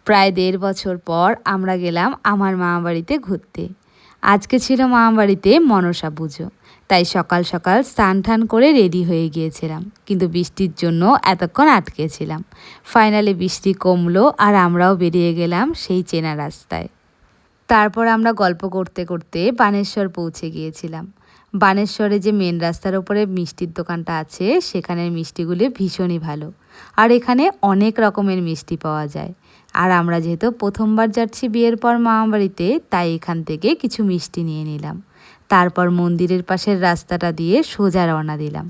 প্রায় ১.৫ বছর পর আমরা গেলাম আমার মামাবাড়িতে ঘুরতে। আজকে ছিল মামাবাড়িতে মনসা পুজো, তাই সকাল সকাল স্নান টান করে রেডি হয়ে গিয়েছিলাম, কিন্তু বৃষ্টির জন্য এতক্ষণ আটকেছিলাম। ফাইনালি বৃষ্টি কমলো আর আমরাও বেরিয়ে গেলাম সেই চেনা রাস্তায়। তারপর আমরা গল্প করতে করতে বানেশ্বর পৌঁছে গিয়েছিলাম। বানেশ্বরে যে মেন রাস্তার ওপরে মিষ্টির দোকানটা আছে, সেখানের মিষ্টিগুলি ভীষণই ভালো, আর এখানে অনেক রকমের মিষ্টি পাওয়া যায়। আর আমরা যেহেতু প্রথমবার যাচ্ছি বিয়ের পর মামাবাড়িতে, তাই এখান থেকে কিছু মিষ্টি নিয়ে নিলাম। তারপর মন্দিরের পাশের রাস্তাটা দিয়ে সোজা রওনা দিলাম।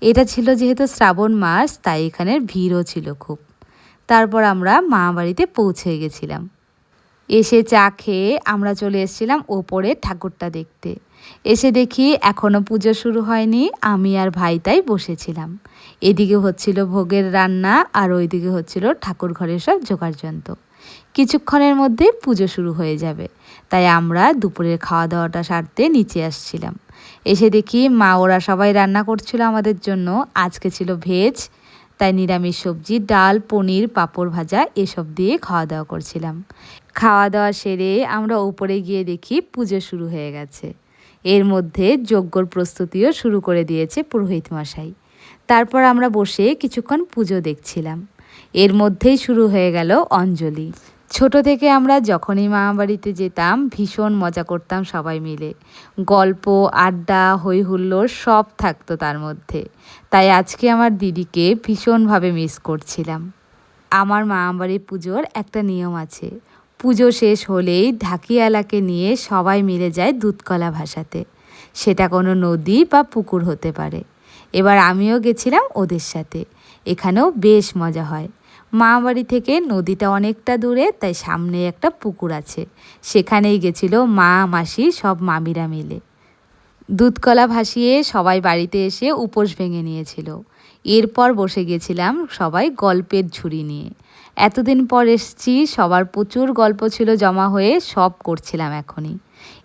এটা ছিল যেহেতু শ্রাবণ মাস, তাই এখানের ভিড়ও ছিল খুব। তারপর আমরা মামাবাড়িতে পৌঁছে গেছিলাম। এসে চা খেয়ে আমরা চলে এসেছিলাম ওপরে ঠাকুরটা দেখতে। এসে দেখি এখনও পুজো শুরু হয়নি, আমি আর ভাই তাই বসেছিলাম। এদিকে হচ্ছিল ভোগের রান্না আর ওইদিকে হচ্ছিল ঠাকুর ঘরের সব জোগাড়যন্ত্র। কিছুক্ষণের মধ্যেই পুজো শুরু হয়ে যাবে, তাই আমরা দুপুরের খাওয়া দাওয়াটা সারতে নিচে আসছিলাম। এসে দেখি মা ওরা সবাই রান্না করছিল আমাদের জন্য। আজকে ছিল ভেজ, তাই নিরামিষ সবজি, ডাল, পনির, পাঁপড় ভাজা এসব দিয়ে খাওয়া দাওয়া করছিলাম। খাওয়া দাওয়া সেরে আমরা উপরে গিয়ে দেখি পুজো শুরু হয়ে গেছে। এর মধ্যে যজ্ঞর প্রস্তুতিও শুরু করে দিয়েছে পুরোহিত মশাই। তারপর আমরা বসে কিছুক্ষণ পুজো দেখছিলাম। এর মধ্যেই শুরু হয়ে গেল অঞ্জলি। ছোট থেকে আমরা যখনই মামাবাড়িতে যেতাম ভীষণ মজা করতাম সবাই মিলে। গল্প, আড্ডা, হই হুল্লোড় সব থাকতো তার মধ্যে। তাই আজকে আমার দিদিকে ভীষণভাবে মিস করছিলাম। আমার মামাবাড়ির পুজোর একটা নিয়ম আছে। পুজো শেষ হলেই ঢাকিয়ালাকে নিয়ে সবাই মিলে যায় দুধকলা ভাসাতে। সেটা কোনো নদী বা পুকুর হতে পারে। এবার আমিও গেছিলাম ওদের সাথে। এখানেও বেশ মজা হয়। মামাবাড়ি থেকে নদীটা অনেকটা দূরে, তাই সামনে একটা পুকুর আছে। সেখানেই গেছিল মা, মাসি সব মামিরা মিলে। দুধকলা ভাসিয়ে সবাই বাড়িতে এসে উপোস ভেঙে নিয়েছিল। এরপর বসে গেছিলাম সবাই গল্পের ঝুড়ি নিয়ে। এতদিন পর এসছি, সবার প্রচুর গল্প ছিল জমা হয়ে, সব করছিলাম এখনই।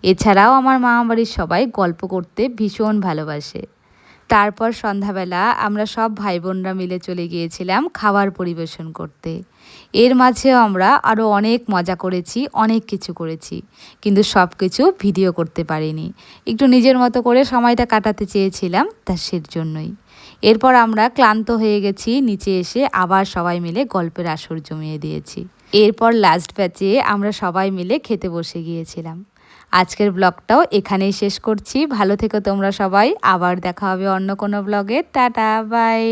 এছাড়াও আমার মামাবাড়ির সবাই গল্প করতে ভীষণ ভালোবাসে। তারপর সন্ধ্যাবেলা আমরা সব ভাই বোনরা মিলে চলে গিয়েছিলাম খাবার পরিবেশন করতে। এর মাঝেও আমরা আরও অনেক মজা করেছি, অনেক কিছু করেছি, কিন্তু সব কিছু ভিডিও করতে পারিনি। একটু নিজের মতো করে সময়টা কাটাতে চেয়েছিলাম, তা সের জন্যই। এরপর আমরা ক্লান্ত হয়ে গেছি, নিচে এসে আবার সবাই মিলে গল্পের আসর জমিয়ে দিয়েছি। এরপর লাস্ট ব্যাচে আমরা সবাই মিলে খেতে বসে গিয়েছিলাম। আজকের ব্লগটাও এখানেই শেষ করছি। ভালো থেকো তোমরা সবাই, আবার দেখা হবে অন্য কোনো ব্লগে। Tata, by.